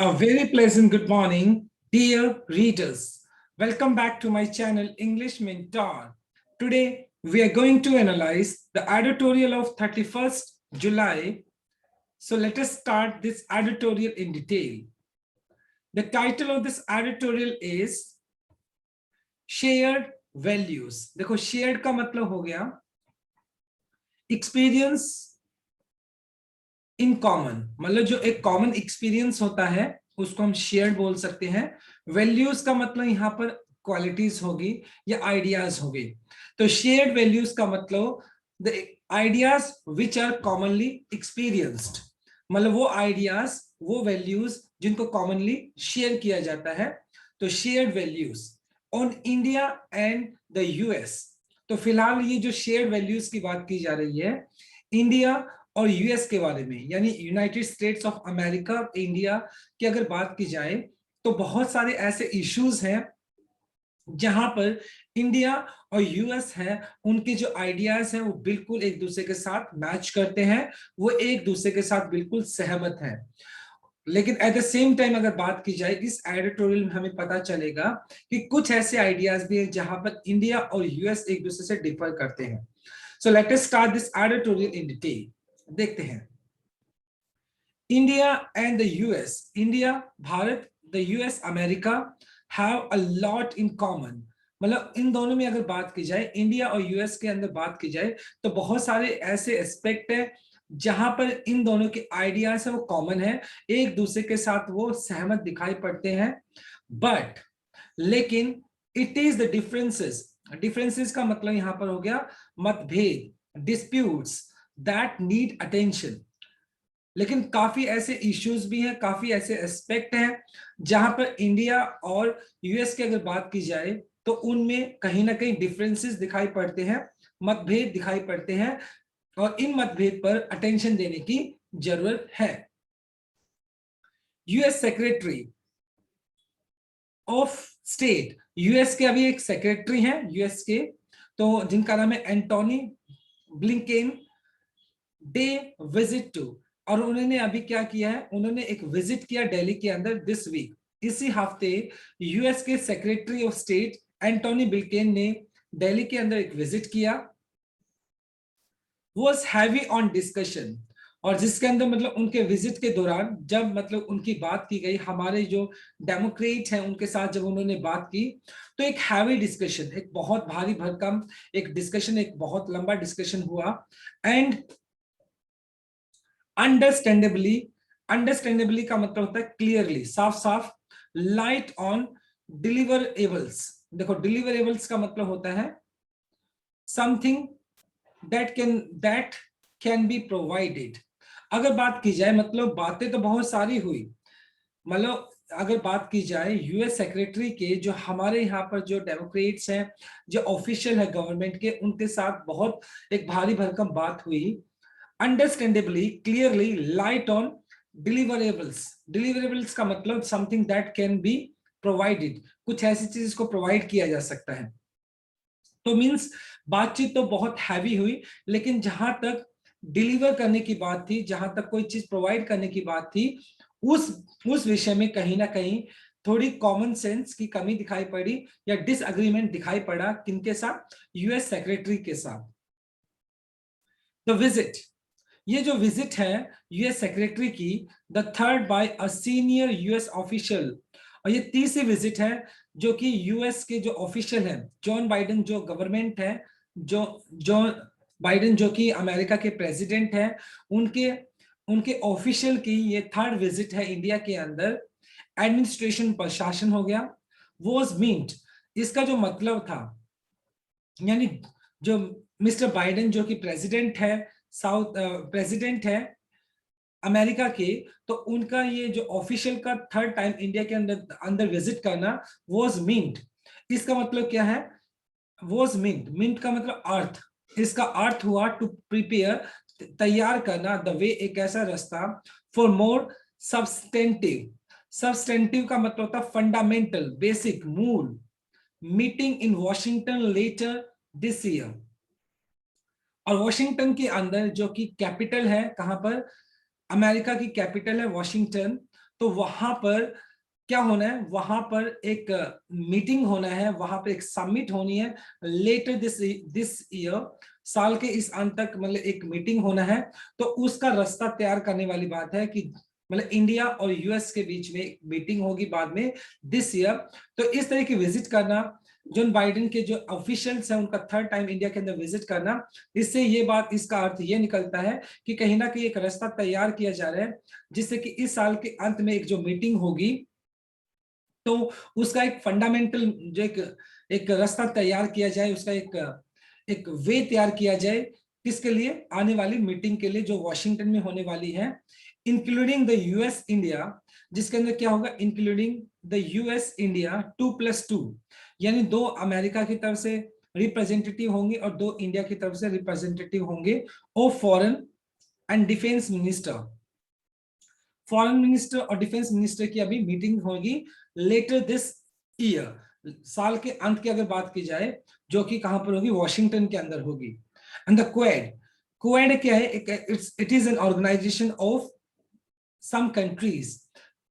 A very pleasant good morning, dear readers. Welcome back to my channel, English Mentor. Today, we are going to analyze the editorial of 31st July. So let us start this editorial in detail. The title of this editorial is Shared Values. देखो, shared का मतलब हो गया experience in common, मतलब जो एक common experience होता है उसको हम शेयर्ड बोल सकते हैं। वैल्यूज का मतलब यहाँ पर क्वालिटीज होगी या आइडियाज होगी। तो शेयर्ड वैल्यूज का मतलब the ideas which are commonly experienced, मतलब वो आइडियाज वो वैल्यूज जिनको कॉमनली शेयर किया जाता है। तो shared values on India and the US. तो फिलहाल ये जो शेयर्ड वैल्यूज की बात की जा रही है इंडिया और यूएस के बारे में, यानी United states of America India की अगर बात की जाए तो बहुत सारे ऐसे इश्यूज हैं जहां पर इंडिया और यूएस है, उनके जो आइडियाज हैं वो बिल्कुल एक दूसरे के साथ मैच करते हैं, वो एक दूसरे के साथ बिल्कुल सहमत हैं। लेकिन एट द सेम टाइम अगर बात की जाए इस एडिटोरियल में हमें पता चलेगा कि कुछ ऐसे आइडियाज भी हैं जहां पर इंडिया और यूएस एक दूसरे से डिफर करते हैं। So let us start this editorial in detail. देखते हैं। India and the US, India Bharat, the US America have a lot in common. मतलब इन दोनों में अगर बात की जाए, इंडिया और यूएस के अंदर बात की जाए तो बहुत सारे ऐसे एस्पेक्ट है जहां पर इन दोनों के आइडियाज है वो कॉमन है, एक दूसरे के साथ वो सहमत दिखाई पड़ते हैं। बट लेकिन it is the differences, differences का मतलब यहां पर हो गया मतभेद, डिस्प्यूट्स दैट नीड अटेंशन। लेकिन काफी ऐसे इश्यूज भी हैं, काफी ऐसे एस्पेक्ट हैं जहां पर इंडिया और यूएस की अगर बात की जाए तो उनमें कहीं ना कहीं डिफरेंसेस दिखाई पड़ते हैं, मतभेद दिखाई पड़ते हैं, और इन मतभेद पर अटेंशन देने की जरूरत है। US secretary of state, US के अभी एक सेक्रेटरी हैं यूएस के, तो जिनका नाम है Antony Blinken, they visit to, और उन्होंने अभी क्या किया है, उन्होंने एक विजिट किया दिल्ली के अंदर दिस वीक। इसी हफ्ते यूएस के secretary of state Antony Blinken ने दिल्ली के अंदर एक विजिट किया, वाज हैवी ऑन डिस्कशन, और जिसके अंदर मतलब उनके विजिट के दौरान जब मतलब उनकी बात की गई, हमारे जो डेमोक्रेट हैं उनके साथ जब उन्होंने बात की तो एक हैवी डिस्कशन, एक बहुत भारी भरकम एक डिस्कशन, एक बहुत लंबा डिस्कशन हुआ। एंड अंडरस्टैंडेबली, अंडरस्टैंडेबली का मतलब होता है क्लियरली, साफ साफ, लाइट ऑन डिलीवरेबल्स। देखो, डिलीवरेबल्स का मतलब होता है something that can be provided. अगर बात की जाए, मतलब बातें तो बहुत सारी हुई, मतलब अगर बात की जाए यूएस सेक्रेटरी के, जो हमारे यहाँ पर जो डेमोक्रेट्स हैं, जो ऑफिशियल है गवर्नमेंट के, उनके साथ बहुत एक भारी भरकम बात हुई। Understandably, clearly, light on deliverables. Deliverables का मतलब something that can be provided, कुछ ऐसी चीज को प्रोवाइड किया जा सकता है। तो मींस बातचीत तो बहुत हैवी हुई, लेकिन जहां तक डिलीवर करने की बात थी, जहां तक कोई चीज प्रोवाइड करने की बात थी, उस विषय में कहीं ना कहीं थोड़ी कॉमन सेंस की कमी दिखाई पड़ी या डिसएग्रीमेंट दिखाई पड़ा। किनके साथ? यूएस सेक्रेटरी के साथ। द विजिट, ये जो विजिट है यूएस सेक्रेटरी की, the third by a senior US official, और ये तीसरी विजिट है जो कि यूएस के जो ऑफिशियल है, जॉन बाइडेन जो गवर्नमेंट है, जो बाइडेन जो कि अमेरिका के प्रेसिडेंट हैं, उनके उनके ऑफिशियल की ये थर्ड विजिट है इंडिया के अंदर। एडमिनिस्ट्रेशन, प्रशासन हो गया, वॉज मीन्ट, इसका जो मतलब था, यानी जो मिस्टर बाइडेन जो कि प्रेसिडेंट है, साउथ प्रेसिडेंट है अमेरिका के, तो उनका ये जो ऑफिशियल का थर्ड टाइम इंडिया के अंदर अंदर विजिट करना वाज मींट। इसका मतलब क्या है? वाज मींट, मींट का मतलब अर्थ, इसका अर्थ हुआ टू प्रिपेयर, तैयार करना, द वे, एक ऐसा रास्ता, फॉर मोर सब्सटेंटिव। सब्सटेंटिव का मतलब होता है फंडामेंटल, बेसिक, मूल। Meeting in Washington later this year, और वॉशिंगटन के अंदर जो कि कैपिटल है, कहां पर? अमेरिका की कैपिटल है वॉशिंगटन, तो वहां पर क्या होना है, वहां पर एक मीटिंग होना है, वहां पर एक समिट होनी है लेटर दिस ईयर, साल के इस अंत तक मतलब एक मीटिंग होना है। तो उसका रास्ता तैयार करने वाली बात है कि मतलब इंडिया और यूएस के बीच में एक मीटिंग होगी बाद में दिस ईयर। तो इस तरह की विजिट करना, जोन बाइडेन के जो ऑफिशियल्स हैं उनका थर्ड टाइम इंडिया के अंदर विजिट करना, इससे ये बात, इसका अर्थ ये निकलता है कि कहीं ना कहीं एक रास्ता तैयार किया जा रहा है जिससे कि इस साल के अंत में एक जो मीटिंग होगी तो उसका एक फंडामेंटल जो एक रास्ता तैयार किया जाए, उसका एक वे तैयार किया जाए, किसके लिए, आने वाली मीटिंग के लिए जो वॉशिंगटन में होने वाली है, इंक्लूडिंग द यूएस इंडिया, जिसके अंदर क्या होगा, इंक्लूडिंग द यूएस इंडिया 2+2, यानी 2 अमेरिका की तरफ से रिप्रेजेंटेटिव होंगे और 2 इंडिया की तरफ से रिप्रेजेंटेटिव होंगे of foreign and defence minister. Foreign minister और डिफेंस मिनिस्टर की अभी मीटिंग होगी लेटर दिस ईयर, साल के अंत की अगर बात की जाए, जो कि कहां पर होगी, वॉशिंगटन के अंदर होगी। एंड द क्वेड, क्वेड क्या है, it is an organisation of some countries,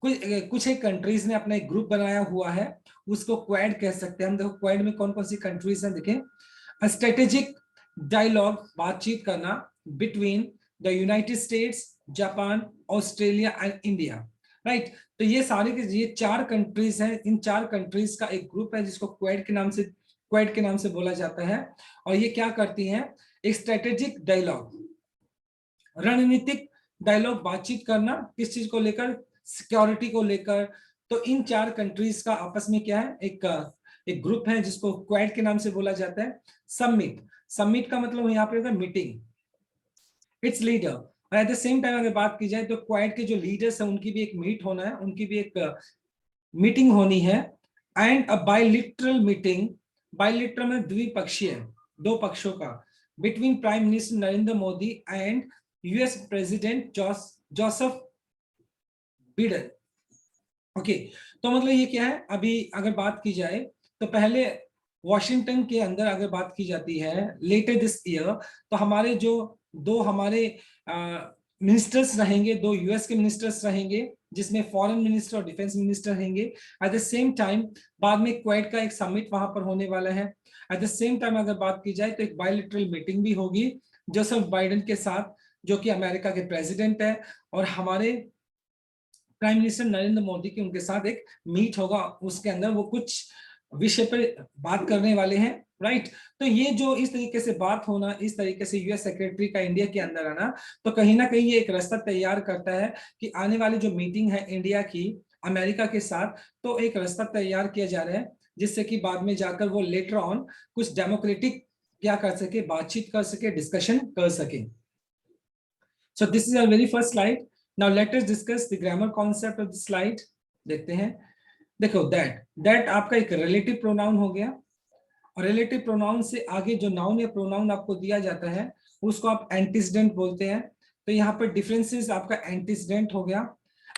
कुछ एक कंट्रीज ने अपना एक ग्रुप बनाया हुआ है, उसको क्वेड कह सकते हैं हम। देखो क्वेड में कौन कौन सी कंट्रीज हैं, देखें, स्ट्रेटेजिक डायलॉग, बातचीत करना between the United states, Japan, Australia and India, right. तो ये सारे के ये 4 कंट्रीज हैं, इन 4 कंट्रीज का एक ग्रुप है जिसको क्वेड के नाम से बोला जाता है। और ये क्या करती हैं, एक स्ट्रेटेजिक डायलॉग, रणनीतिक डायलॉग, बातचीत करना, किस चीज को लेकर, सिक्योरिटी को लेकर। तो इन 4 कंट्रीज का आपस में क्या है, एक ग्रुप है जिसको क्वेड के नाम से बोला जाता है। समिट, समिट का मतलब यहाँ पे होगा मीटिंग, इट्स लीडर। और एट द सेम टाइम अगर बात की जाए तो क्वाड के जो लीडर्स हैं उनकी भी एक मीट होना है, उनकी भी एक मीटिंग होनी है। एंड अ बायलिटरल मीटिंग, बायलिटरल में द्विपक्षीय, 2 पक्षों का, between prime minister Narendra Modi and US president Joseph Biden. Okay, तो मतलब ये क्या है, अभी अगर बात की जाए तो पहले वॉशिंगटन के अंदर अगर बात की जाती है लेटर दिस ईयर, तो हमारे जो 2 हमारे मिनिस्टर्स रहेंगे, 2 यूएस के मिनिस्टर्स रहेंगे, जिसमें फॉरेन मिनिस्टर और डिफेंस मिनिस्टर रहेंगे। एट द सेम टाइम बाद में क्वेड का एक समिट वहां पर होने वाला है। एट द सेम टाइम अगर बात की जाए तो एक बायलिटरल मीटिंग भी होगी जोसेफ बाइडेन के साथ, जो कि अमेरिका के प्रेसिडेंट है, और हमारे प्राइम मिनिस्टर नरेंद्र मोदी के उनके साथ एक मीट होगा, उसके अंदर वो कुछ विषय पर बात करने वाले हैं, राइट। तो ये जो इस तरीके से बात होना, इस तरीके से यूएस सेक्रेटरी का इंडिया के अंदर आना, तो कहीं ना कहीं ये एक रास्ता तैयार करता है कि आने वाली जो मीटिंग है इंडिया की अमेरिका के साथ, तो एक रास्ता तैयार किया जा रहा है जिससे कि बाद में जाकर वो लेटर ऑन कुछ डेमोक्रेटिक क्या कर सके, बातचीत कर सके, डिस्कशन कर सके। So this is our very first slide. Now let us discuss the grammar concept of the slide. देखते हैं, देखो दैट आपका एक रिलेटिव प्रोनाउन हो गया, और रिलेटिव प्रोनाउन से आगे जो नाउन या प्रोनाउन आपको दिया जाता है उसको आप एंटीसीडेंट बोलते हैं। तो यहाँ पर डिफरेंसेस आपका एंटीसीडेंट हो गया।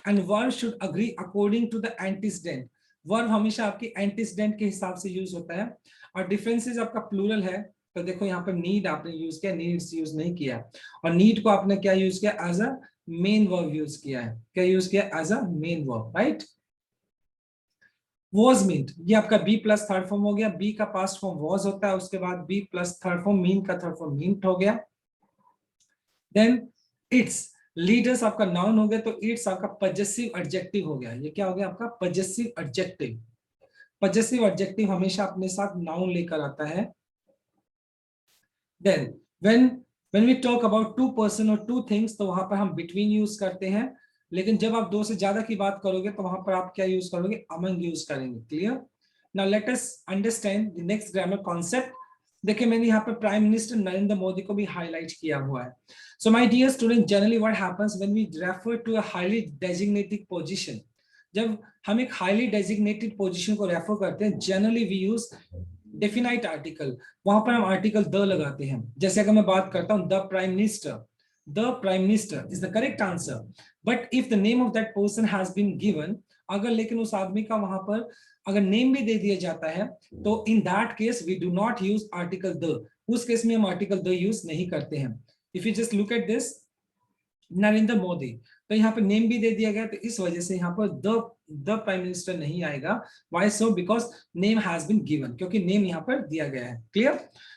And verb should agree according to the antecedent, verb हमेशा आपकी एंटीसीडेंट के हिसाब से यूज होता है। और डिफरेंसेस आपका प्लूरल है, तो देखो यहाँ पर नीड आपने यूज किया, नीड्स यूज नहीं किया, और नीड को आपने क्या यूज किया, as a main verb use किया है, क्या यूज किया, as a main verb, right. Was mean, ये आपका बी प्लस थर्ड फॉर्म हो गया, बी का पास्ट फॉर्म वॉज होता है, उसके बाद be plus third form, mean का थर्ड फॉर्म मीन्ट हो गया। देन इट्स, लीडर्स आपका नाउन हो गया, तो इट्स आपका पजेसिव एडजेक्टिव हो गया। ये क्या हो गया आपका पजेसिव एडजेक्टिव। पजेसिव एडजेक्टिव हमेशा अपने साथ नाउन लेकर आता है। Then when we talk about 2 person और 2 थिंग्स, तो वहां पर हम बिटवीन यूज करते हैं, लेकिन जब आप 2 से ज्यादा की बात करोगे तो वहां पर आप क्या यूज करोगे, अमंग यूज करेंगे। Clear. Now let us understand the next grammar concept. देखिए मैंने यहाँ पर प्राइम मिनिस्टर नरेंद्र मोदी को भी हाईलाइट किया हुआ है। So my dear student, generally what happens when we refer to a highly designated position, जब हम एक हाईली डेजिग्नेटेड पोजीशन को रेफर करते हैं, generally we use definite article, वहां पर हम आर्टिकल द लगाते हैं। जैसे अगर मैं बात करता हूं the prime minister is the correct answer, but if the name of that person has been given, अगर लेकिन उस आदमी का वहां पर अगर नेम भी दे दिया जाता है, तो in that case we do not use article the, उस केस में हम आर्टिकल द यूज नहीं करते हैं। If you just look at this, Narendra Modi, तो यहाँ पे नेम भी दे दिया गया, तो इस वजह से यहाँ पर द प्राइम मिनिस्टर नहीं आएगा। Why so? Because name has been given, क्योंकि नेम यहाँ पर दिया गया है। क्लियर?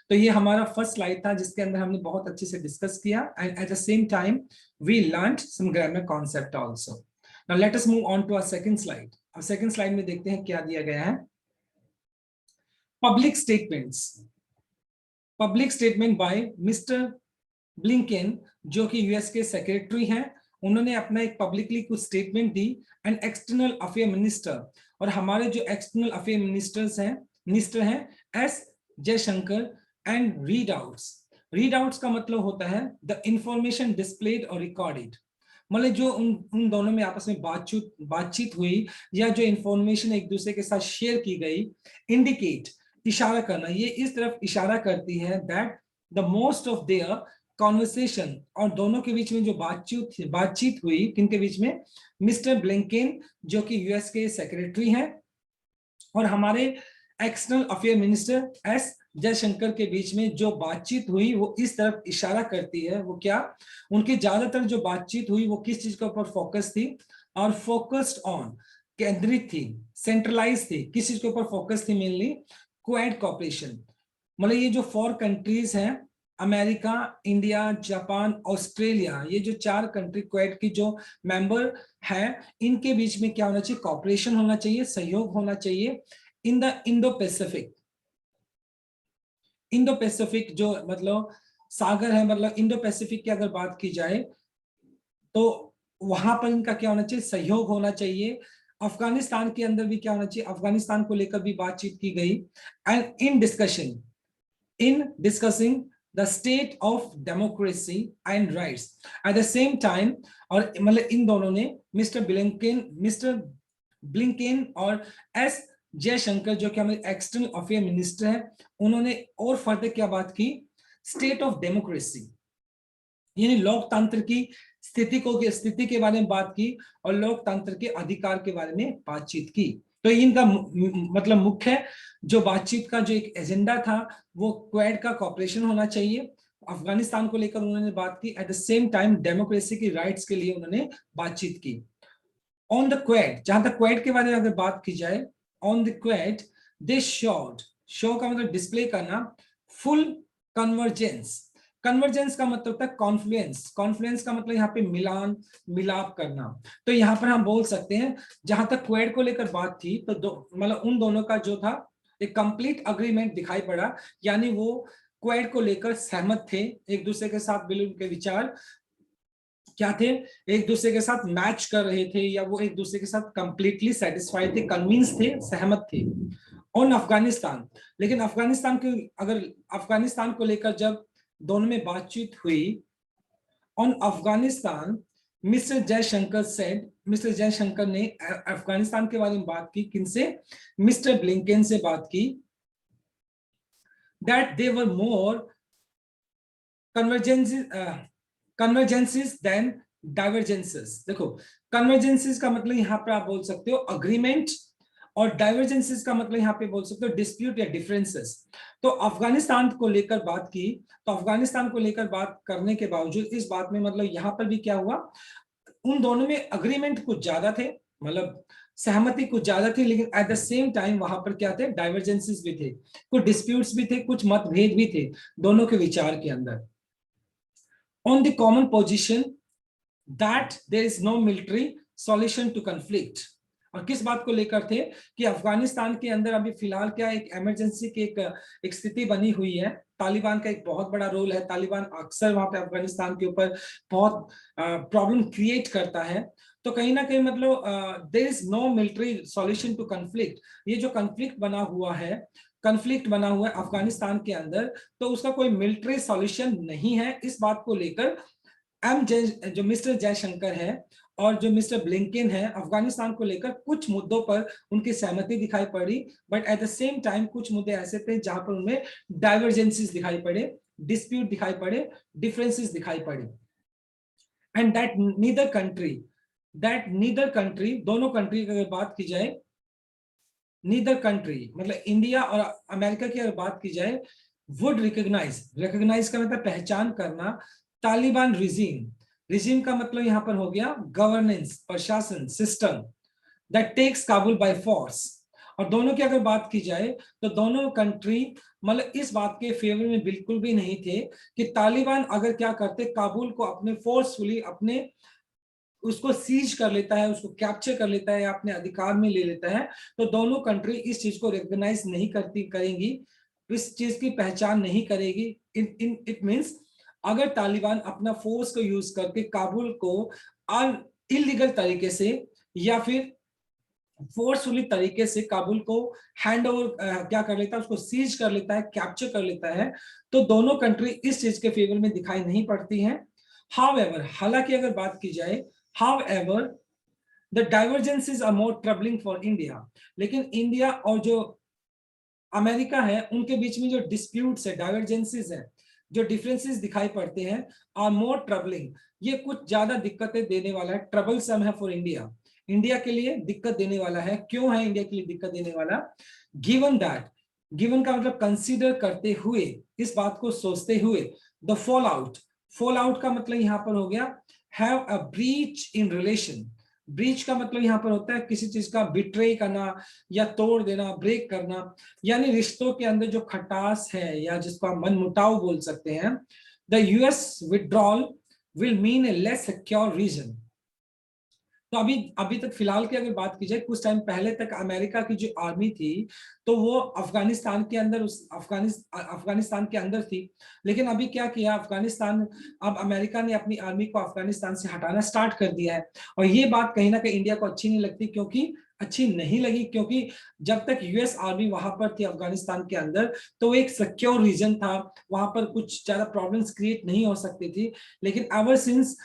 तो ये हमारा फर्स्ट स्लाइड था जिसके अंदर हमने बहुत अच्छे से डिस्कस किया, and at the same time we learned some grammar concept also. Now let us move on to our second slide. अब सेकंड स्लाइड में देखते हैं क्या दिया गया है। Public statements, public statement by mister Blinken, जो कि यूएस के सेक्रेटरी हैं, उन्होंने अपना एक पब्लिकली कुछ statement the. And external affair minister, और हमारे जो एक्सटर्नल अफेयर मिनिस्टर हैं S Jaishankar, and read outs का मतलब होता है द इंफॉर्मेशन डिस्प्लेड और रिकॉर्डेड, मतलब जो उन दोनों में आपस में बातचीत हुई या जो इंफॉर्मेशन एक दूसरे के साथ शेयर की गई, इंडिकेट, इशारा करना, ये इस तरफ इशारा करती है that the most of their conversation, और दोनों के बीच में जो बातचीत हुई, किनके बीच में? मिस्टर ब्लिंकेन जो कि यूएस के सेक्रेटरी हैं, और हमारे external affair minister S Jaishankar के बीच में जो बातचीत हुई वो इस तरफ इशारा करती है। वो क्या? उनकी ज्यादातर जो बातचीत हुई वो किस चीज के ऊपर फोकस थी? और फोकस्ड ऑन, केंद्रित थी, सेंट्रलाइज थी, किस चीज के ऊपर फोकस थी? मेनली क्वाड कॉपरेशन, मतलब ये जो 4 कंट्रीज हैं, अमेरिका, इंडिया, जापान, ऑस्ट्रेलिया, ये जो 4 कंट्री क्वाड की जो मेंबर है, इनके बीच में क्या होना चाहिए? कॉपरेशन होना चाहिए, सहयोग होना चाहिए इन द इंडो पैसिफिक जो मतलब सागर है, मतलब इंडो पैसिफिक की अगर बात की जाए तो वहां पर इनका क्या होना चाहिए? सहयोग होना चाहिए। अफगानिस्तान के अंदर भी क्या होना चाहिए? अफगानिस्तान को लेकर भी बातचीत की गई। And in discussing the state of democracy and rights eight the same time, और मतलब इन दोनों ने मिस्टर ब्लिंकेन और एस जयशंकर जो कि हमारे एक्सटर्नल अफेयर मिनिस्टर हैं, उन्होंने और फर्दर क्या बात की? स्टेट ऑफ डेमोक्रेसी, यानी लोकतंत्र की स्थिति के बारे में बात की, और लोकतंत्र के अधिकार के बारे में बातचीत की। तो इनका मतलब मुख्य जो बातचीत का जो एक एजेंडा था वो क्वाड का कॉपरेशन होना चाहिए। अफगानिस्तान को लेकर उन्होंने बात की, eight the same time democracy की राइट्स के लिए उन्होंने बातचीत की। ऑन द क्वाड, जहां तक क्वाड के बारे में अगर बात की जाए, on the quad they showed, show का मतलब डिस्प्ले करना, फुल कन्वर्जेंस, कन्वर्जेंस का मतलब होता है कॉन्फ्लुएंस, कॉन्फ्लुएंस का मतलब यहाँ पे मिलान, मिलाप करना। तो यहाँ पर हम बोल सकते हैं जहां तक क्वाड को लेकर बात थी तो मतलब उन दोनों का जो था एक कंप्लीट अग्रीमेंट दिखाई पड़ा, यानी वो क्वाड को लेकर सहमत थे, एक दूसरे के साथ बिल्कुल उनके विचार क्या थे? एक दूसरे के साथ मैच कर रहे थे, या वो एक दूसरे के साथ कंप्लीटली सेटिस्फाइड थे, कन्विंस थे, सहमत थे। ऑन अफगानिस्तान, लेकिन अफगानिस्तान को लेकर जब दोनों में बातचीत हुई, ऑन अफगानिस्तान मिस्टर जयशंकर ने अफगानिस्तान के बारे में बात की, किनसे? मिस्टर ब्लिंकेन से बात की, that they were more convergences than divergences. देखो, कन्वर्जेंसेस का मतलब यहां पर आप बोल सकते हो अग्रीमेंट, और डाइवर्जेंसेस का मतलब यहां पे बोल सकते हो डिस्प्यूट या डिफरेंसेस। तो अफगानिस्तान को लेकर बात की, तो अफगानिस्तान को लेकर बात करने के बावजूद इस बात में मतलब यहां पर भी क्या हुआ? उन दोनों में अग्रीमेंट कुछ ज्यादा थे, मतलब सहमति कुछ ज्यादा थी, लेकिन एट द सेम टाइम वहां पर क्या थे? डाइवर्जेंसेस भी थे, कुछ डिस्प्यूट्स भी थे, कुछ मतभेद भी थे दोनों के विचार के अंदर। On the common position that there is no military solution to conflict, और किस बात को लेकर थे? कि अफगानिस्तान के अंदर अभी फिलहाल क्या एक इमरजेंसी की एक स्थिति बनी हुई है, तालिबान का एक बहुत बड़ा रोल है, तालिबान अक्सर वहां पे अफगानिस्तान के ऊपर बहुत प्रॉब्लम क्रिएट करता है। तो कहीं ना कहीं मतलब there is no military solution to conflict, ये जो कॉन्फ्लिक्ट बना हुआ है अफगानिस्तान के अंदर, तो उसका कोई मिलिट्री सॉल्यूशन नहीं है। इस बात को लेकर जो मिस्टर जयशंकर है और जो मिस्टर ब्लिंकेन है, अफगानिस्तान को लेकर कुछ मुद्दों पर उनकी सहमति दिखाई पड़ी, but at the same time कुछ मुद्दे ऐसे थे जहां पर उनमें डाइवर्जेंसेस दिखाई पड़े, डिस्प्यूट दिखाई पड़े, डिफरेंसेस दिखाई पड़े। एंड नीदर कंट्री, दोनों कंट्री की अगर बात की जाए, नीदर कंट्री मतलब इंडिया और अमेरिका की अगर बात की जाए, वुड रिकॉग्नाइज का मतलब पहचान करना, तालिबान रिजीम, रिजिम का मतलब यहां पर हो गया गवर्नेंस, प्रशासन, system that takes Kabul by force. और दोनों की अगर बात की जाए तो दोनों कंट्री मतलब इस बात के फेवर में बिल्कुल भी नहीं थे कि तालिबान अगर क्या करते, काबुल को अपने फोर्सफुली अपने उसको सीज कर लेता है, उसको कैप्चर कर लेता है या अपने अधिकार में ले लेता है, तो दोनों कंट्री इस चीज को रिकॉग्नाइज नहीं करती करेंगी, इस चीज की पहचान नहीं करेगी। इट मींस अगर तालिबान अपना फोर्स को यूज करके काबुल को इलीगल तरीके से या फिर फोर्सफुली तरीके से काबुल को हैंड ओवर क्या कर लेता है, उसको सीज कर लेता है, कैप्चर कर लेता है, तो दोनों कंट्री इस चीज के फेवर में दिखाई नहीं पड़ती हैं। हाउएवर, हालांकि अगर बात की जाए, however the divergences are more troubling for India, लेकिन इंडिया और जो अमेरिका है उनके बीच में जो डिस्प्यूट्स है, डाइवर्जेंसेस है, जो डिफरेंसेस दिखाई पड़ते हैं, आर मोर ट्रबलिंग, ये कुछ ज्यादा दिक्कतें देने वाला है, ट्रबल सम है फॉर इंडिया, इंडिया के लिए दिक्कत देने वाला है। क्यों है इंडिया के लिए दिक्कत देने वाला? गिवन दैट, गिवन का मतलब कंसीडर करते हुए, इस बात को सोचते हुए, the fall out, fall out का मतलब यहां पर हो गया have a breach in relation, breach का मतलब यहां पर होता है किसी चीज का बिट्रे करना या तोड़ देना, ब्रेक करना, यानी रिश्तों के अंदर जो खटास है या जिसको हम मनमुटाव बोल सकते हैं। The US withdrawal will mean a less secure region. तो अभी अभी तक फिलहाल की अगर बात की जाए, कुछ टाइम पहले तक अमेरिका की जो आर्मी थी तो वो अफगानिस्तान के अंदर, उस अफगानिस्तान के अंदर थी, लेकिन अभी क्या किया अफगानिस्तान, अब अमेरिका ने अपनी आर्मी को अफगानिस्तान से हटाना स्टार्ट कर दिया है। और ये बात कहीं ना कहीं इंडिया को अच्छी नहीं लगती, क्योंकि अच्छी नहीं लगी क्योंकि जब तक यूएस आर्मी वहां पर थी अफगानिस्तान के अंदर तो एक सिक्योर रीजन था, वहां पर कुछ ज्यादा प्रॉब्लम्स क्रिएट नहीं हो सकती थी। लेकिन ever since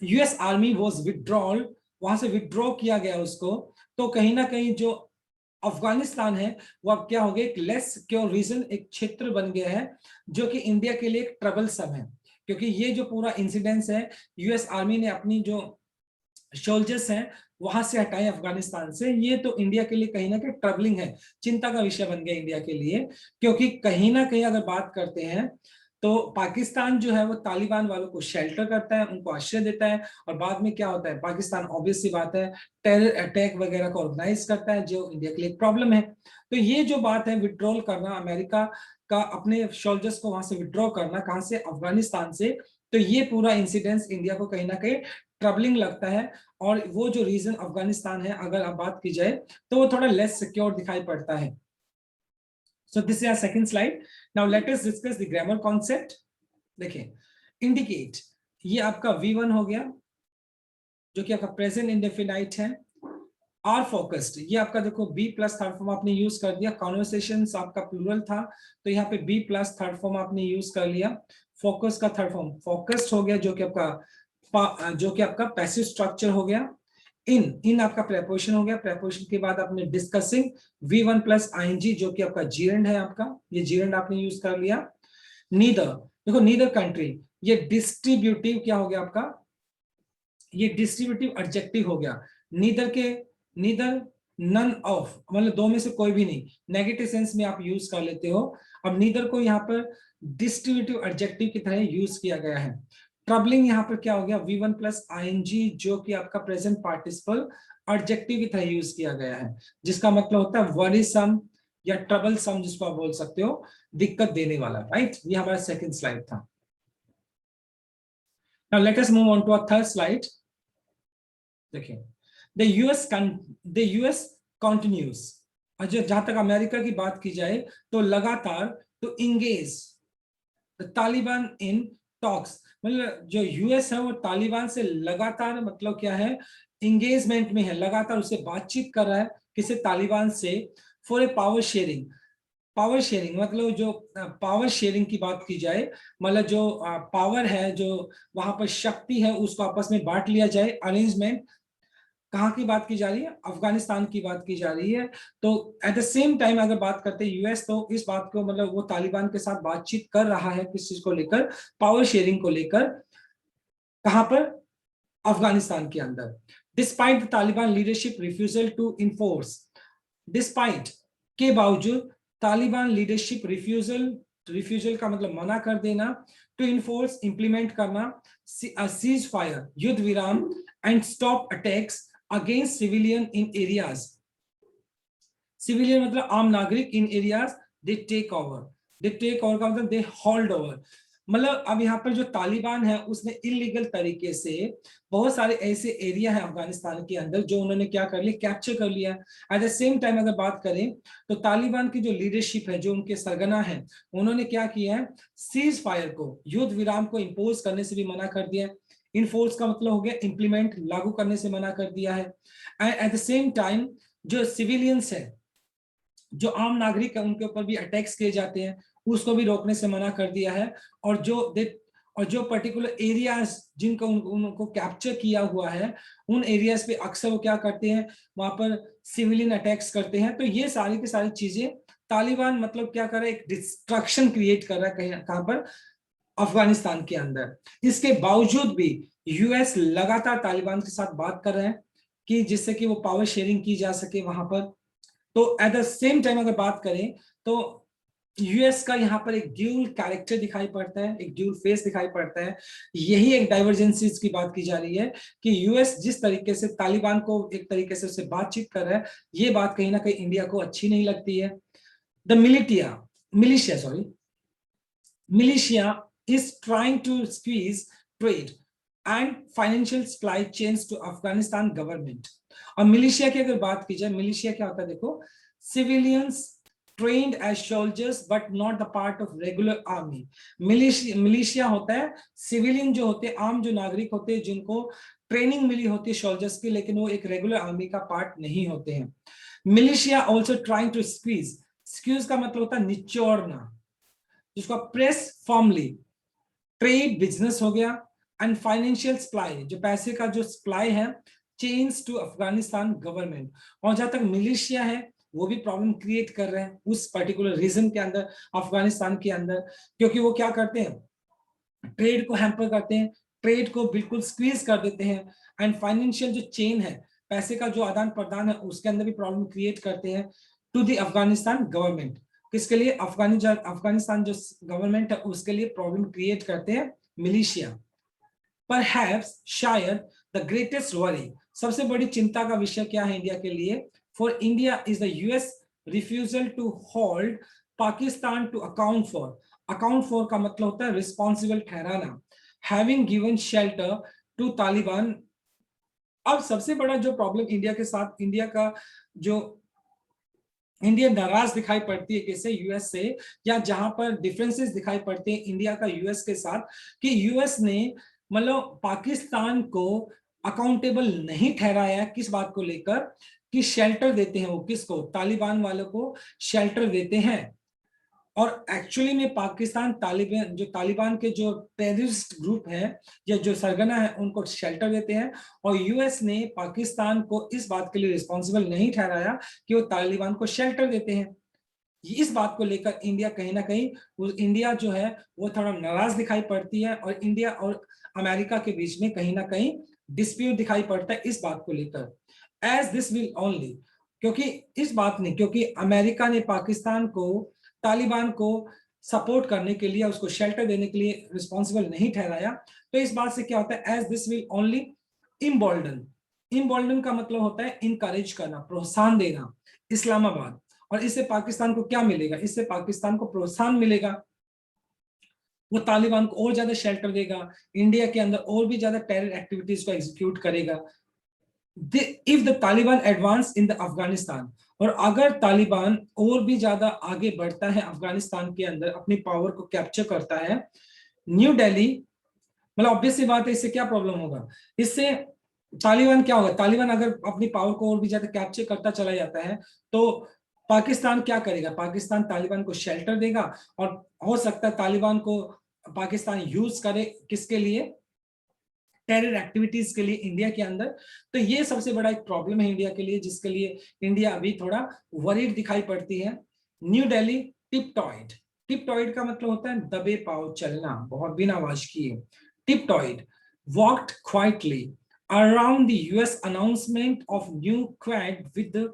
US army was withdrawal, वहां से विड्रॉ किया गया उसको, तो कहीं ना कहीं जो अफगानिस्तान है वो अब क्या हो गया, एक लेस सिक्योर रीजन, एक क्षेत्र बन गया है जो कि इंडिया के लिए एक ट्रबल सम है। क्योंकि ये जो पूरा इंसिडेंस है, यूएस आर्मी ने अपनी जो सोल्जर्स हैं वहां से हटाए अफगानिस्तान से, ये तो इंडिया के लिए कहीं ना कहीं ट्रबलिंग है, चिंता का विषय बन गया इंडिया के लिए। क्योंकि कहीं ना कहीं अगर बात करते हैं तो पाकिस्तान जो है वो तालिबान वालों को शेल्टर करता है, उनको आश्रय देता है, और बाद में क्या होता है, पाकिस्तान ऑब्वियस सी बात है टेरर अटैक वगैरह को ऑर्गेनाइज करता है, जो इंडिया के लिए प्रॉब्लम है। तो ये जो बात है विड्रॉल करना, अमेरिका का अपने सोल्जर्स को वहां से विड्रॉ करना, कहां से, अफगानिस्तान से, तो ये पूरा इंसिडेंस इंडिया को कहीं ना कहीं ट्रबलिंग लगता है। और वो जो रीजन अफगानिस्तान है अगर आप बात की जाए तो वो थोड़ा लेस सिक्योर दिखाई पड़ता है। So this is our second slide. Now let us discuss the grammar concept. देखिए, indicate ये आपका V1 हो गया जो कि आपका प्रेजेंट इंडेफिनाइट है। आर फोकस्ड ये आपका देखो बी प्लस थर्ड फॉर्म आपने यूज कर दिया, कॉन्वर्सेशंस आपका प्लूरल था तो यहाँ पे बी प्लस थर्ड फॉर्म आपने यूज कर लिया। फोकस का थर्ड फॉर्म फोकस्ड हो गया जो कि आपका पैसिव स्ट्रक्चर हो गया। इन आपका प्रेपोजिशन हो गया, प्रेपोजिशन के बाद आपने डिस्कसिंग V1 प्लस आईएनजी जो कि आपका जीरेंड है, आपका ये जीरेंड आपने यूज कर लिया। नीदर, देखो नीदर कंट्री, ये डिस्ट्रीब्यूटिव क्या हो गया आपका, ये डिस्ट्रीब्यूटिव एडजेक्टिव हो गया। नीदर के, नीदर, नन ऑफ मतलब दो में से कोई भी नहीं, नेगेटिव सेंस में आप यूज कर लेते हो। अब नीदर को यहाँ पर डिस्ट्रीब्यूटिव एडजेक्टिव की तरह यूज किया गया है। ट्रबलिंग यहाँ पर क्या हो गया, V1 प्लस आईएनजी जो कि आपका प्रेजेंट पार्टिसिपल एडजेक्टिव की तरह यूज किया गया है, जिसका मतलब होता है वरीसम या ट्रबल सम, जिसको आप बोल सकते हो दिक्कत देने वाला, राइट। ये हमारा सेकंड स्लाइड था। Now let us move on to our third slide. देखिए, द यूएस कंटिन्यूज, जहां तक अमेरिका की बात की जाए तो लगातार, तो engage the Taliban in talks, मतलब जो यूएस है वो तालिबान से लगातार, मतलब क्या है, इंगेजमेंट में है, लगातार उससे बातचीत कर रहा है, किसे, तालिबान से, for a power sharing. Power sharing मतलब जो पावर शेयरिंग की बात की जाए, मतलब जो पावर है, जो वहां पर शक्ति है उसको आपस में बांट लिया जाए, अरेंजमेंट। कहाँ की बात की जा रही है, अफगानिस्तान की बात की जा रही है। तो एट द सेम टाइम अगर बात करते हैं यूएस, तो इस बात को मतलब वो तालिबान के साथ बातचीत कर रहा है किस चीज को लेकर, पावर शेयरिंग को लेकर, कहां पर, अफगानिस्तान के अंदर। Despite the Taliban leadership refusal to enforce, despite के बावजूद, तालिबान लीडरशिप रिफ्यूजल, रिफ्यूजल का मतलब मना कर देना, टू इन्फोर्स इंप्लीमेंट करना सीज फायर युद्ध विराम and stop attacks against civilian in areas. Civilian मतलब आम नागरिक, in areas they take over. They take over का मतलब दे होल्ड ओवर, मतलब अब यहाँ पर जो तालिबान है उसने इलीगल तरीके से बहुत सारे ऐसे एरिया है अफगानिस्तान के अंदर जो उन्होंने क्या कर लिया, कैप्चर कर लिया। एट द सेम टाइम अगर बात करें तो तालिबान की जो लीडरशिप है, जो उनके सरगना है, उन्होंने क्या किया है, सीज फायर को, युद्ध विराम को इंपोज करने से भी मना कर दिया। इनफोर्स का मतलब हो गया इंप्लीमेंट, लागू करने से मना कर दिया है। And at the same time जो सिविलियंस है, जो आम नागरिक है, उनके ऊपर भी अटैक्स किए जाते हैं, उसको भी रोकने से मना कर दिया है। और जो पर्टिकुलर एरियाज जिनको उनको कैप्चर किया हुआ है, उन एरियाज पे अक्सर वो क्या करते हैं, वहां पर सिविलियन अटैक्स करते हैं। तो ये सारी की सारी चीजें तालिबान मतलब क्या कर रहा है, एक डिस्ट्रक्शन क्रिएट कर रहा है कहीं कहां पर, अफगानिस्तान के अंदर। इसके बावजूद भी यूएस लगातार तालिबान के साथ बात कर रहे हैं कि जिससे कि वो पावर शेयरिंग की जा सके वहां पर। तो एट द सेम टाइम अगर बात करें तो यूएस का यहाँ पर एक ड्यूल कैरेक्टर दिखाई पड़ता है, एक ड्यूल फेस दिखाई पड़ता है। यही एक डाइवर्जेंसीज की बात की जा रही है कि यूएस जिस तरीके से तालिबान को एक तरीके से उससे बातचीत कर रहा है, ये बात कहीं ना कहीं इंडिया को अच्छी नहीं लगती है। The militia is trying to squeeze trade and financial supply chains to Afghanistan government। और मिलिशिया की अगर बात की जाए, मिलिशिया क्या होता है देखो, civilians trained as soldiers but not the part of regular army। Militia होता है सिविलियन जो होते हैं, आम जो नागरिक होते हैं, जिनको ट्रेनिंग मिली होती है सोल्जर्स की, लेकिन वो एक रेगुलर आर्मी का पार्ट नहीं होते हैं। Militia also trying to squeeze का मतलब होता है निचोड़ना, जिसको प्रेस फॉर्मली। ट्रेड बिजनेस हो गया, एंड फाइनेंशियल सप्लाई, जो पैसे का जो सप्लाई है, चेंज टू अफगानिस्तान गवर्नमेंट। और जहां तक मिलिशिया है, वो भी प्रॉब्लम क्रिएट कर रहे हैं उस पर्टिकुलर रीजन के अंदर, अफगानिस्तान के अंदर, क्योंकि वो क्या करते हैं, ट्रेड को हैम्पर करते हैं, ट्रेड को बिल्कुल स्क्वीज कर देते हैं, एंड फाइनेंशियल जो चेन है, पैसे का जो आदान प्रदान है, उसके अंदर भी प्रॉब्लम क्रिएट करते हैं टू द अफगानिस्तान गवर्नमेंट। किसके लिए, अफगानिस्तान जो गवर्नमेंट है उसके लिए प्रॉब्लम क्रिएट करते हैं मिलिशिया। परहैप्स शायद द ग्रेटेस्ट वरी, सबसे बड़ी चिंता का विषय क्या है इंडिया के लिए, for India is the US refusal to hold Pakistan to account for. Account for का मतलब होता है रिस्पॉन्सिबल ठहराना, having given shelter to Taliban. अब सबसे बड़ा जो प्रॉब्लम इंडिया के साथ, इंडिया नाराज दिखाई पड़ती है किससे, यूएस से, या जहां पर डिफरेंसेस दिखाई पड़ते हैं इंडिया का यूएस के साथ, कि यूएस ने मतलब पाकिस्तान को अकाउंटेबल नहीं ठहराया। किस बात को लेकर, कि शेल्टर देते हैं वो किसको, तालिबान वालों को शेल्टर देते हैं। और एक्चुअली में पाकिस्तान तालिबान के जो टेररिस्ट ग्रुप है या जो सरगना है, उनको शेल्टर देते हैं। और यूएस ने पाकिस्तान को इस बात के लिए रिस्पॉन्सिबल नहीं ठहराया कि वो तालिबान को शेल्टर देते हैं। इस बात को लेकर इंडिया कहीं ना कहीं, इंडिया जो है वो थोड़ा नाराज दिखाई पड़ती है, और इंडिया और अमेरिका के बीच में कहीं ना कहीं डिस्प्यूट दिखाई पड़ता है इस बात को लेकर। एज दिस विल ओनली, क्योंकि इस बात ने, क्योंकि अमेरिका ने पाकिस्तान को, तालिबान को सपोर्ट करने के लिए, उसको शेल्टर देने के लिए रिस्पॉन्सिबल नहीं ठहराया, तो इस बात से क्या होता है, एज दिस विल ओनली इम्बोल्डन। इम्बोल्डन का मतलब होता है इनकरेज करना, प्रोत्साहन देना इस्लामाबाद। और इससे पाकिस्तान को क्या मिलेगा, इससे पाकिस्तान को प्रोत्साहन मिलेगा, वो तालिबान को और ज्यादा शेल्टर देगा, इंडिया के अंदर और भी ज्यादा टेरर एक्टिविटीज को एग्जीक्यूट करेगा। If the Taliban advance in the Afghanistan, और अगर तालिबान और भी ज्यादा आगे बढ़ता है अफगानिस्तान के अंदर, अपनी पावर को कैप्चर करता है, न्यू दिल्ली, मतलब ऑब्वियस सी बात है, इससे क्या प्रॉब्लम होगा, इससे तालिबान क्या होगा, तालिबान अगर अपनी पावर को और भी ज्यादा कैप्चर करता चला जाता है, तो पाकिस्तान क्या करेगा, पाकिस्तान तालिबान को शेल्टर देगा, और हो सकता है तालिबान को पाकिस्तान यूज करे किसके लिए, टेरर एक्टिविटीज के लिए इंडिया के अंदर। तो ये सबसे बड़ा एक प्रॉब्लम है इंडिया के लिए, जिसके लिए इंडिया अभी थोड़ा वरीड दिखाई पड़ती है। न्यू दिल्ली टिपटॉइड, टिपटॉइड का मतलब होता है दबे पाव चलना, बहुत बिना आवाज किए। Tiptoed walked quietly around the US announcement of new Quad with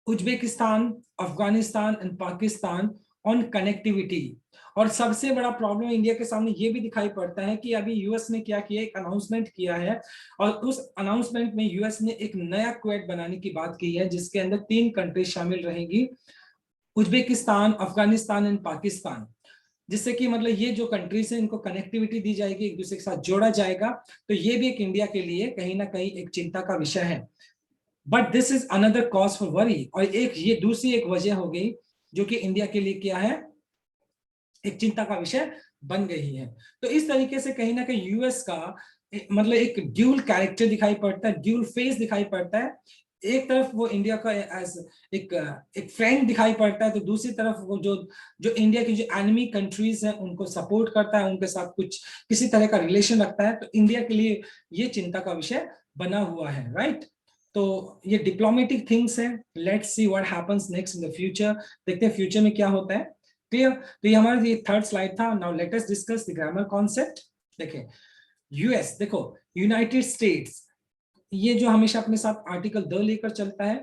Uzbekistan, Afghanistan and Pakistan on connectivity. और सबसे बड़ा प्रॉब्लम इंडिया के सामने ये भी दिखाई पड़ता है कि अभी यूएस ने क्या किया, एक अनाउंसमेंट किया है, और उस अनाउंसमेंट में यूएस ने एक नया क्वेड बनाने की बात की है, जिसके अंदर 3 कंट्रीज शामिल रहेंगी, उज्बेकिस्तान, अफगानिस्तान एंड पाकिस्तान। जिससे कि मतलब ये जो कंट्रीज है इनको कनेक्टिविटी दी जाएगी, एक दूसरे के साथ जोड़ा जाएगा। तो ये भी एक इंडिया के लिए कहीं ना कहीं एक चिंता का विषय है। But this is another cause for worry. और एक ये दूसरी एक वजह हो गई जो कि इंडिया के लिए क्या है, एक चिंता का विषय बन गई है। तो इस तरीके से कहीं ना कहीं यूएस का मतलब एक ड्यूल कैरेक्टर दिखाई पड़ता है, ड्यूल फेस दिखाई पड़ता है। एक तरफ वो इंडिया का एज एक फ्रेंड दिखाई पड़ता है, तो दूसरी तरफ वो जो जो इंडिया की जो एनिमी कंट्रीज हैं उनको सपोर्ट करता है, उनके साथ कुछ किसी तरह का रिलेशन रखता है। तो इंडिया के लिए ये चिंता का विषय बना हुआ है, राइट। तो ये डिप्लोमेटिक थिंग्स है। Let's see what happens next in the future. देखते हैं फ्यूचर में क्या होता है। क्लियर। तो ये हमारा ये थर्ड स्लाइड था। Now let us discuss the grammar concept. देखें यूएस, देखो यूनाइटेड स्टेट्स, ये जो हमेशा अपने साथ आर्टिकल द लेकर चलता है।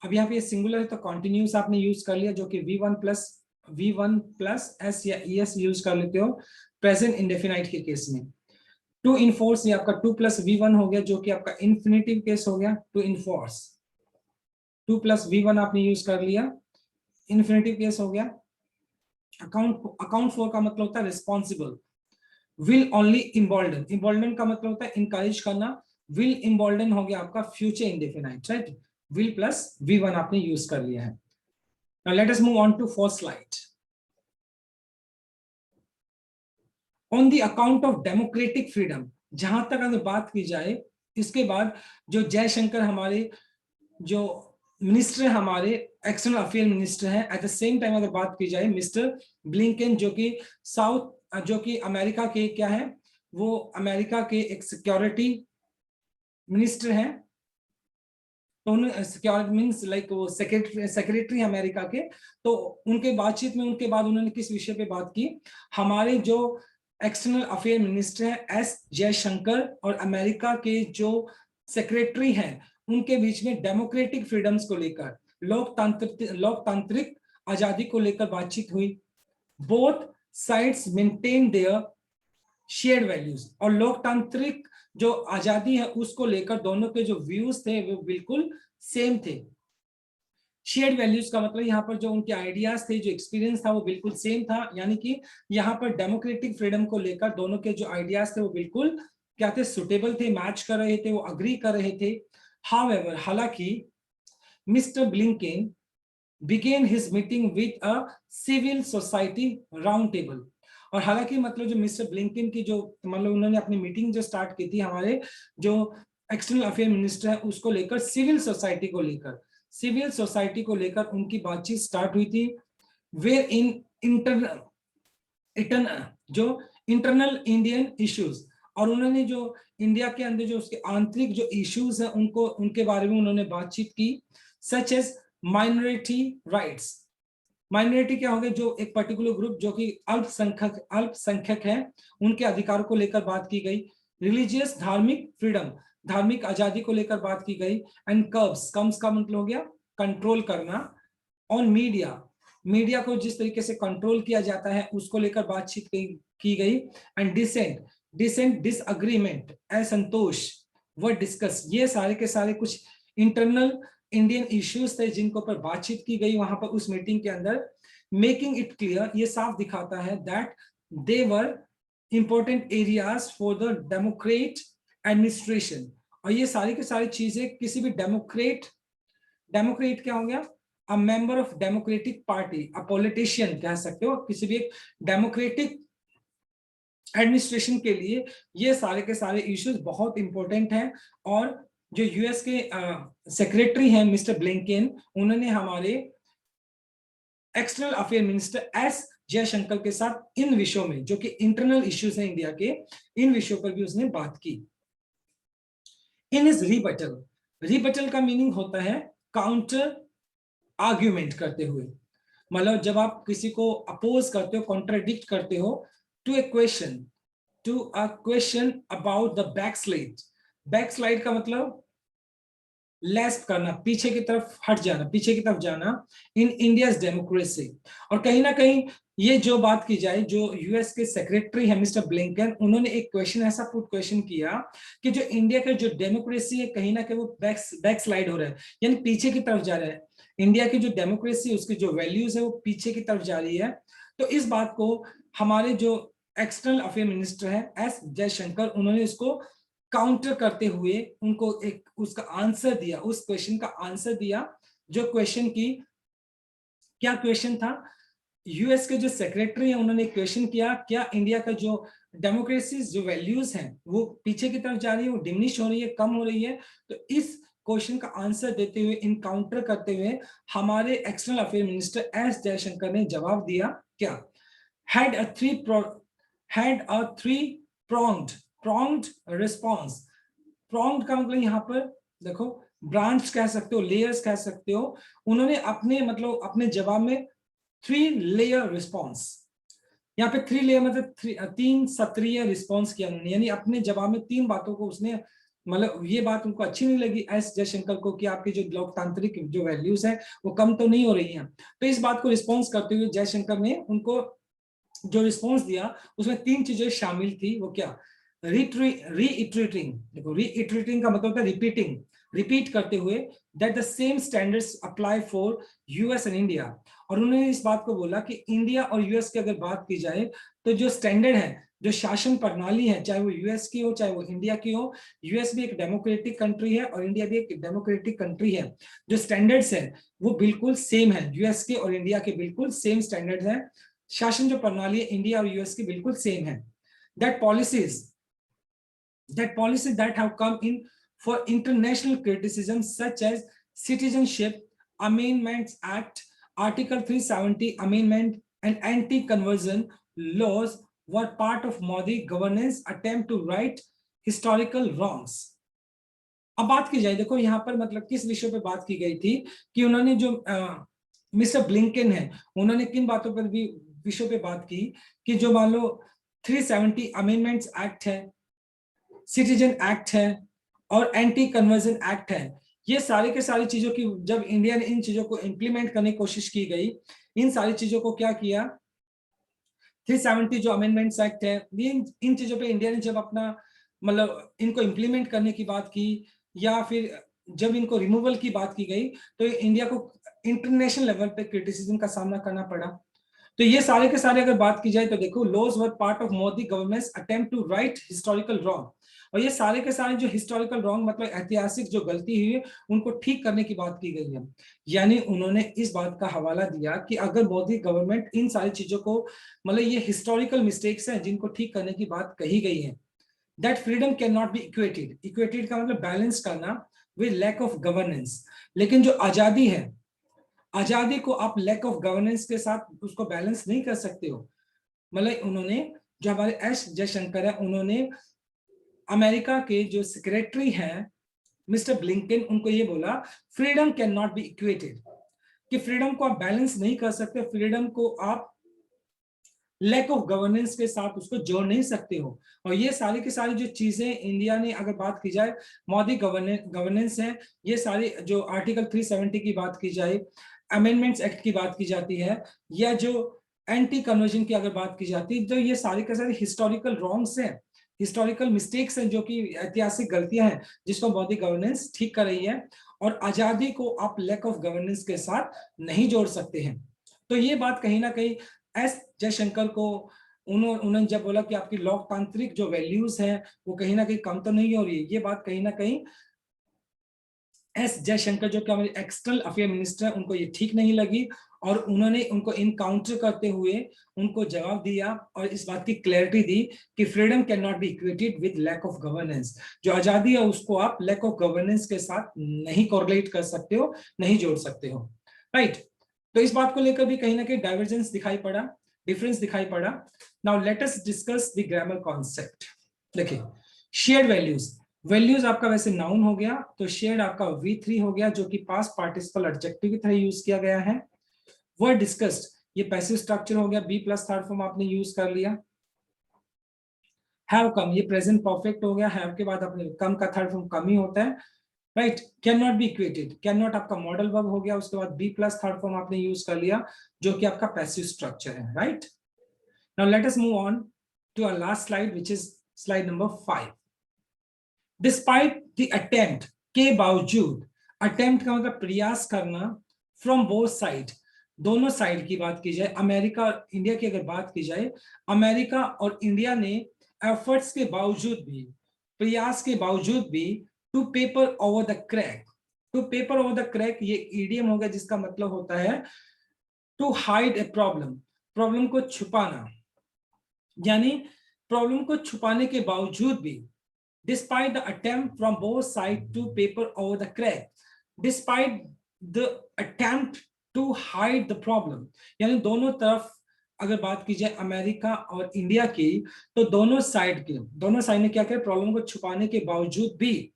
अब यहाँ पे सिंगुलर है तो कॉन्टिन्यूस आपने यूज कर लिया, जो कि V1 प्लस एस या ES यूज कर लेते हो प्रेजेंट इंडेफिनाइट के केस में। टू इनफोर्स ये आपका 2+V1 हो गया, जो कि आपका इन्फिनेटिव केस हो गया। टू इनफोर्स 2+V1 आपने यूज कर लिया, इन्फिनेटिव केस हो गया। अकाउंट फॉर का मतलब होता है रिस्पॉन्सिबल। विल ओनली इम्बॉल्डन, इम्बॉल्डन का मतलब होता है इनकरेज करना। विल इम्बॉल्डन हो गया आपका future indefinite, right. Will plus V1 आपने यूज कर लिया है। Now let us move on to fourth slide. On the account of democratic freedom, जहां तक अगर बात की जाए, इसके बाद जो जयशंकर हमारे जो मिनिस्टर है, हमारे एक्सटर्नल अफेयर मिनिस्टर हैं, एट द सेम टाइम अगर बात की जाए मिस्टर ब्लिंकन, जो कि जो कि अमेरिका के क्या है, वो अमेरिका के एक सिक्योरिटी मिनिस्टर हैं। तो सिक्योरिटी मींस लाइक वो सेक्रेटरी अमेरिका के। तो उनके बातचीत में उनके बाद उन्होंने किस विषय पे बात की, हमारे जो एक्सटर्नल अफेयर मिनिस्टर हैं एस जयशंकर और अमेरिका के जो सेक्रेटरी हैं, उनके बीच में डेमोक्रेटिक फ्रीडम्स को लेकर, लोकतांत्रिक आजादी को लेकर बातचीत हुई। Both sides maintain their shared values, और लोकतांत्रिक जो आजादी है उसको लेकर दोनों के जो व्यूज थे वो बिल्कुल सेम थे। शेयर्ड वैल्यूज का मतलब यहाँ पर जो उनके आइडियाज थे, जो एक्सपीरियंस था वो बिल्कुल सेम था। यानी कि यहाँ पर डेमोक्रेटिक फ्रीडम को लेकर दोनों के जो आइडियाज थे वो बिल्कुल क्या थे, सुटेबल थे, मैच कर रहे थे, वो अग्री कर रहे थे। हाउएवर, हालांकि mister Blinken began his meeting with a civil society round table। और हालांकि मतलब जो मिस्टर ब्लिंकन की जो मतलब उन्होंने अपनी मीटिंग जो स्टार्ट की थी हमारे जो एक्सटर्नल अफेयर मिनिस्टर है उसको लेकर, सिविल सोसाइटी को लेकर, सिविल सोसाइटी को लेकर उनकी बातचीत स्टार्ट हुई थी। वेयर इन जो इंटरनल इंडियन इश्यूज, और उन्होंने जो इंडिया के अंदर जो उसके आंतरिक जो इश्यूज है उनको, उनके बारे में उन्होंने बातचीत की। Such as minority rights, minority क्या हो गए, जो एक पर्टिकुलर ग्रुप जो कि अल्पसंख्यक है, उनके अधिकारों को लेकर बात की गई। रिलीजियस, धार्मिक फ्रीडम, धार्मिक आजादी को लेकर बात की गई। एंड कम्स का मतलब हो गया कंट्रोल करना। ऑन मीडिया, मीडिया को जिस तरीके से कंट्रोल किया जाता है उसको लेकर बातचीत की गई। एंड डिसेंट डिसएग्रीमेंट, असंतोष व डिस्कस, ये सारे के सारे कुछ इंटरनल इंडियन इश्यूज थे जिनको पर बातचीत की गई वहां पर उस मीटिंग के अंदर। मेकिंग इट क्लियर, ये साफ दिखाता है that they were important areas for the Democrat administration. और ये सारी की सारी चीजें किसी भी डेमोक्रेट क्या हो गया, a member of democratic party, a politician कह सकते हो, किसी भी एक डेमोक्रेटिक एडमिनिस्ट्रेशन के लिए ये सारे के सारे इश्यूज बहुत इंपॉर्टेंट हैं। और जो यूएस के सेक्रेटरी हैं मिस्टर ब्लिंकन, उन्होंने हमारे external affair minister S Jaishankar के साथ इन विषयों में, जो कि इंटरनल इश्यूज हैं इंडिया के, इन विषयों पर भी उसने बात की। इन इज रिबटल, रिबटल का मीनिंग होता है काउंटर आर्ग्यूमेंट करते हुए, मतलब जब आप किसी को अपोज करते हो, कॉन्ट्राडिक्ट करते हो to a question, to a question about the backslide. Backslide का मतलब लेफ्ट करना, पीछे की तरफ हट जाना, पीछे की तरफ जाना इन इंडियाज डेमोक्रेसी। और कहीं ना कहीं ये जो बात की जाए, जो यूएस के सेक्रेटरी है मिस्टर ब्लिंकन, उन्होंने एक क्वेश्चन ऐसा पुट क्वेश्चन किया कि जो इंडिया का जो डेमोक्रेसी है कहीं ना कहीं वो बैक स्लाइड हो रहा है, यानी पीछे की तरफ जा रहा है। इंडिया की जो डेमोक्रेसी, उसकी जो वैल्यूज है वो पीछे की तरफ जा रही है। तो इस बात को हमारे जो एक्सटर्नल अफेयर मिनिस्टर है एस जयशंकर, उन्होंने इसको काउंटर करते हुए उनको एक उसका आंसर दिया, उस क्वेश्चन का आंसर दिया। जो क्वेश्चन की क्या क्वेश्चन था, यूएस के जो सेक्रेटरी है उन्होंने क्वेश्चन किया, क्या इंडिया का जो डेमोक्रेसी जो वैल्यूज हैं वो पीछे की तरफ जा रही है, वो डिमिनिश हो रही है, कम हो रही है? तो इस क्वेश्चन का आंसर देते हुए, इनकाउंटर करते हुए हमारे external affair minister S Jaishankar ने जवाब दिया क्या, had a three pronged response। pronged का मतलब यहाँ पर देखो ब्रांच कह सकते हो, लेयर्स कह सकते हो। उन्होंने अपने मतलब अपने जवाब में 3 लेयर रिस्पॉन्स, यहाँ पे 3 लेयर मतलब 3 सत्रीय रिस्पॉन्स किया उन्होंने, यानी अपने जवाब में 3 बातों को उसने मतलब ये बात उनको अच्छी नहीं लगी एस जयशंकर को कि आपकी जो लोकतांत्रिक जो वैल्यूज है वो कम तो नहीं हो रही हैं। तो इस बात को रिस्पॉन्स करते हुए जयशंकर ने उनको जो रिस्पॉन्स दिया उसमें 3 चीजें शामिल थी। वो क्या, रीइटरेटिंग, देखो रीइटरेटिंग का मतलब होता है रिपीटिंग, रिपीट करते हुए that the same standards apply for US and India. और उन्होंने इस बात को बोला कि इंडिया और यूएस की अगर बात की जाए तो जो स्टैंडर्ड है, जो शासन प्रणाली है, चाहे वो यूएस की हो चाहे वो इंडिया की हो, यूएस भी एक डेमोक्रेटिक कंट्री है और इंडिया भी एक डेमोक्रेटिक कंट्री है, जो स्टैंडर्ड्स है वो बिल्कुल सेम है, यूएस के और इंडिया के बिल्कुल सेम स्टैंडर्ड्स हैं। शासन जो प्रणाली है इंडिया और यूएस की बिल्कुल सेम है। That policies that have come in for international criticism such as Citizenship Amendments Act, Article 370 Amendment and anti-conversion laws were part of Modi governance attempt to right historical wrongs। अब बात की जाए, देखो यहाँ पर मतलब किस विषय पे बात की गई थी कि उन्होंने जो मिस्टर ब्लिंकन है उन्होंने किन बातों पर भी विषय पे बात की कि जो मान लो 370 अमेंडमेंट्स एक्ट है, सिटीजन एक्ट है और एंटी कन्वर्जन एक्ट है, ये सारी के सारी चीजों की जब इंडिया ने इन चीजों को इंप्लीमेंट करने की कोशिश की गई, इन सारी चीजों को क्या किया, 370 जो अमेंडमेंट्स एक्ट है, इन चीजों पे इंडिया ने जब अपना मतलब इनको इंप्लीमेंट करने की बात की या फिर जब इनको रिमूवल की बात की गई तो इंडिया को इंटरनेशनल लेवल पे क्रिटिसिज्म का सामना करना पड़ा। तो ये सारे के सारे अगर बात की जाए तो देखो laws were part of Modi government's attempt to right historical wrong. और ये सारे के सारे जो हिस्टोरिकल रॉन्ग मतलब ऐतिहासिक जो गलती हुई है उनको ठीक करने की बात की गई है। यानी उन्होंने इस बात का हवाला दिया कि अगर मोदी गवर्नमेंट इन सारी चीजों को मतलब ये हिस्टोरिकल मिस्टेक्स हैं जिनको ठीक करने की बात कही गई है, that freedom can not be equated, equated का मतलब बैलेंस करना विद लैक ऑफ गवर्नेंस। लेकिन जो आजादी है, आजादी को आप लैक ऑफ गवर्नेंस के साथ उसको बैलेंस नहीं कर सकते हो। मतलब उन्होंने जो हमारे एस जयशंकर है उन्होंने अमेरिका के जो सेक्रेटरी हैं मिस्टर ब्लिंकन उनको ये बोला freedom can not be equated, कि फ्रीडम को आप बैलेंस नहीं कर सकते, फ्रीडम को आप लैक ऑफ गवर्नेंस के साथ उसको जोड़ नहीं सकते हो। और ये सारी की सारी जो चीजें इंडिया ने अगर बात की जाए मोदी गवर्नेंस है, ये सारी जो आर्टिकल 370 की बात की जाए, अमेंडमेंट्स एक्ट की बात की जाती है या जो एंटी कन्वर्जन की अगर बात की जाती है, तो ये सारी के सारे हिस्टोरिकल रॉन्ग्स हैं, हिस्टोरिकल मिस्टेक्स हैं, जो कि ऐतिहासिक गलतियां हैं जिसको मोदी गवर्नेंस ठीक कर रही है। और आजादी को आप लैक ऑफ गवर्नेंस के साथ नहीं जोड़ सकते हैं। तो ये बात कहीं ना कहीं एस जयशंकर को उन्होंने जब बोला कि आपकी लोकतांत्रिक जो वैल्यूज हैं वो कहीं ना कहीं कम तो नहीं हो रही है, ये बात कहीं ना कहीं एस जयशंकर जो कि हमारे एक्सटर्नल अफेयर मिनिस्टर हैं उनको ये ठीक नहीं लगी। और उन्होंने उनको इनकाउंटर करते हुए उनको जवाब दिया और इस बात की क्लैरिटी दी कि freedom can not be equated with lack of governance, जो आजादी है उसको आप लैक ऑफ गवर्नेंस के साथ नहीं कोरिलेट कर सकते हो, नहीं जोड़ सकते हो, राइट। तो इस बात को लेकर भी कहीं ना कहीं डाइवर्जेंस दिखाई पड़ा, डिफरेंस दिखाई पड़ा। Now let us discuss the grammar concept. देखिए शेयर्ड वैल्यूज, वैल्यूज आपका वैसे नाउन हो गया, तो शेयर्ड आपका V3 हो गया जो कि पास्ट पार्टिसिपल एडजेक्टिव की तरह यूज किया गया है। वर्ड डिस्कस्ड, ये पैसिव स्ट्रक्चर हो गया, बी प्लस थर्ड फॉर्म आपने यूज कर लिया। हैव कम, ये प्रेजेंट परफेक्ट हो गया, हैव के बाद अपने कम का थर्ड फॉर्म कम ही होता है, right, can not be equated, can not आपका मॉडल वर्ब हो गया, उसके बाद बी प्लस थर्ड फॉर्म आपने यूज कर लिया जो कि आपका पैसिव स्ट्रक्चर है, right. Now let us move on to our last slide which is slide number 5। Despite the attempt, के बावजूद, अटेम्प्ट का मतलब प्रयास करना, फ्रॉम बोथ साइड, दोनों साइड की बात की जाए, अमेरिका और इंडिया की अगर बात की जाए, अमेरिका और इंडिया ने एफर्ट्स के बावजूद भी, प्रयास के बावजूद भी, to paper over the crack, to paper over the crack ये ईडियम हो गया जिसका मतलब होता है to hide a problem, problem को छुपाना, यानी प्रॉब्लम को छुपाने के बावजूद भी, despite the attempt from both sides to paper over the crack, despite the attempt to hide the problem, यानी दोनों तरफ अगर बात की जाए अमेरिका और इंडिया की, तो दोनों साइड ने क्या किया, प्रॉब्लम को छुपाने के बावजूद भी,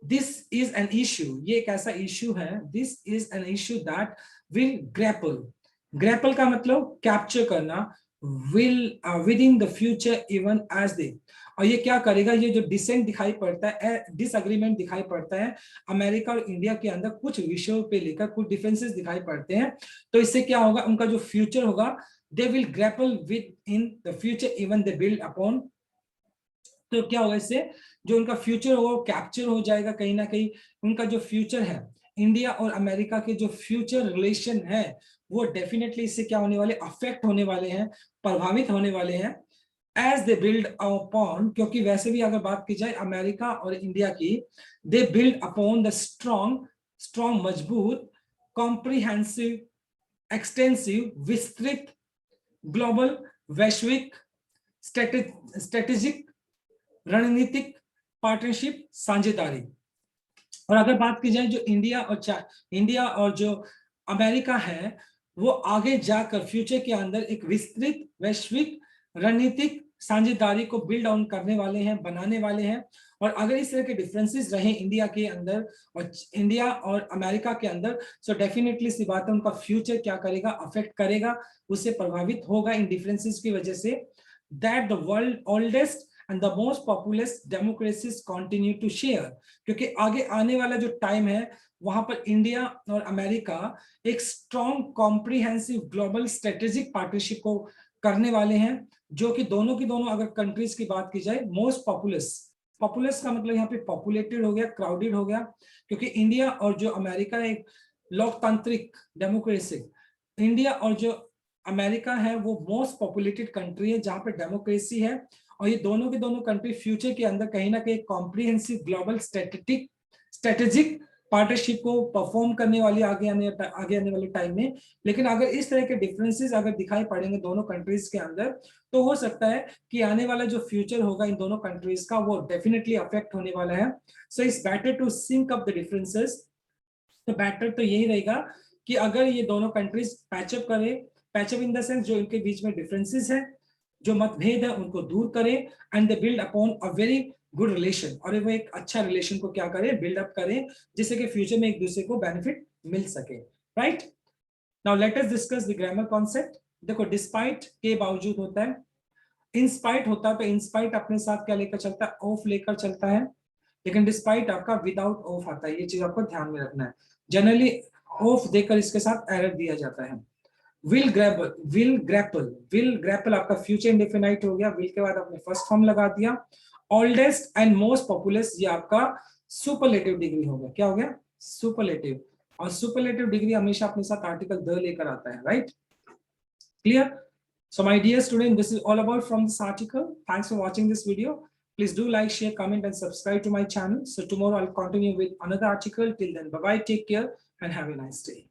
दिस इज एन इश्यू, ये एक ऐसा इश्यू है, this is an issue that will grapple, grapple का मतलब कैप्चर करना, will with in the future even as they, और ये क्या करेगा, ये जो डिसेंट दिखाई पड़ता है, डिसएग्रीमेंट दिखाई पड़ता है अमेरिका और इंडिया के अंदर कुछ विषयों पे लेकर, कुछ डिफरेंसेस दिखाई पड़ते हैं, तो इससे क्या होगा, उनका जो फ्यूचर होगा, they will grapple with in the future even they build upon, तो क्या होगा, इससे जो उनका फ्यूचर होगा वो कैप्चर हो जाएगा कहीं ना कहीं, उनका जो फ्यूचर है, इंडिया और अमेरिका के जो फ्यूचर रिलेशन है वो डेफिनेटली इससे क्या होने वाले, अफेक्ट होने वाले हैं, प्रभावित होने वाले हैं, एज दे बिल्ड अपॉन, क्योंकि वैसे भी अगर बात की जाए अमेरिका और इंडिया की, they build upon the strong मजबूत, कॉम्प्रिहेंसिव, एक्सटेंसिव, विस्तृत, ग्लोबल, वैश्विक, स्ट्रेटेजिक, रणनीतिक पार्टनरशिप, साझेदारी। और अगर बात की जाए जो इंडिया और जो अमेरिका है, वो आगे जाकर फ्यूचर के अंदर एक विस्तृत वैश्विक रणनीतिक साझेदारी को बिल्ड ऑन करने वाले हैं, बनाने वाले हैं। और अगर इस तरह के डिफरेंसेस रहे इंडिया के अंदर और इंडिया और अमेरिका के अंदर, सो डेफिनेटली सी बात है उनका फ्यूचर क्या करेगा, अफेक्ट करेगा, उससे प्रभावित होगा इन डिफरेंसेस की वजह से। That the world oldest and the most populous democracies continue to share, क्योंकि आगे आने वाला जो टाइम है वहां पर इंडिया और अमेरिका एक strong comprehensive global strategic partnership को करने वाले हैं, जो कि दोनों की दोनों अगर कंट्रीज की बात की जाए, मोस्ट पॉपुलस, पॉपुलस का मतलब यहाँ पे पॉपुलेटेड हो गया, क्राउडेड हो गया, क्योंकि इंडिया और जो अमेरिका एक लोकतांत्रिक डेमोक्रेसी, इंडिया और जो अमेरिका है वो मोस्ट पॉपुलेटेड कंट्री है जहां पे डेमोक्रेसी है, और ये दोनों के दोनों कंट्री फ्यूचर के अंदर कहीं ना कहीं कॉम्प्रिहेंसिव ग्लोबल स्ट्रेटेजिक पार्टनरशिप को परफॉर्म करने वाली आगे आने वाले टाइम में। लेकिन अगर इस तरह के डिफरेंसेस अगर दिखाई पड़ेंगे दोनों कंट्रीज के अंदर, तो हो सकता है कि आने वाला जो फ्यूचर होगा इन दोनों कंट्रीज का वो डेफिनेटली अफेक्ट होने वाला है। So it's better to sync up the differences, तो बेटर तो यही रहेगा कि अगर ये दोनों कंट्रीज पैचअप करे, पैचअप इन द सेंस जो इनके बीच में डिफरेंसेस है, जो मतभेद है उनको दूर करें, and they build upon a very good relation, और वो एक अच्छा रिलेशन को क्या करें, बिल्ड अप करें, जिससे कि फ्यूचर में एक दूसरे को बेनिफिट मिल सके, right. Now let us discuss the grammar concept. देखो डिस्पाइट के बावजूद होता है, इंस्पाइट होता है तो इंस्पाइट अपने साथ क्या लेकर चलता है, ऑफ लेकर चलता है, लेकिन डिस्पाइट आपका विदाउट ऑफ आता है, ये चीज आपको ध्यान में रखना है। जनरली ऑफ देकर इसके साथ एरर दिया जाता है। विल ग्रैपल आपका फ्यूचर इंडेफिनाइट हो गया, विल के बाद आपने फर्स्ट फॉर्म लगा दिया। ओल्डेस्ट एंड मोस्ट पॉपुलस ये आपका सुपरलेटिव डिग्री हो गया, क्या हो गया, सुपरलेटिव, और सुपरलेटिव डिग्री हमेशा अपने साथ आर्टिकल द लेकर आता है, right, clear. So my dear student, this is all about from this article. Thanks for watching this video. Please do like, share, comment and subscribe to my channel. So tomorrow I'll continue with another article. Till then, bye bye, take care and have a nice day.